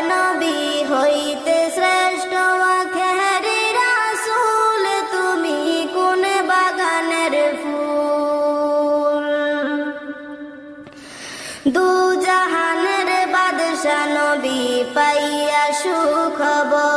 নবী হইতে শ্রেষ্ঠ আখেরি রাসূল, তুমি কোন বাগানের ফুল। দু জাহানের বাদশা নবী পাইয়া সুখবর,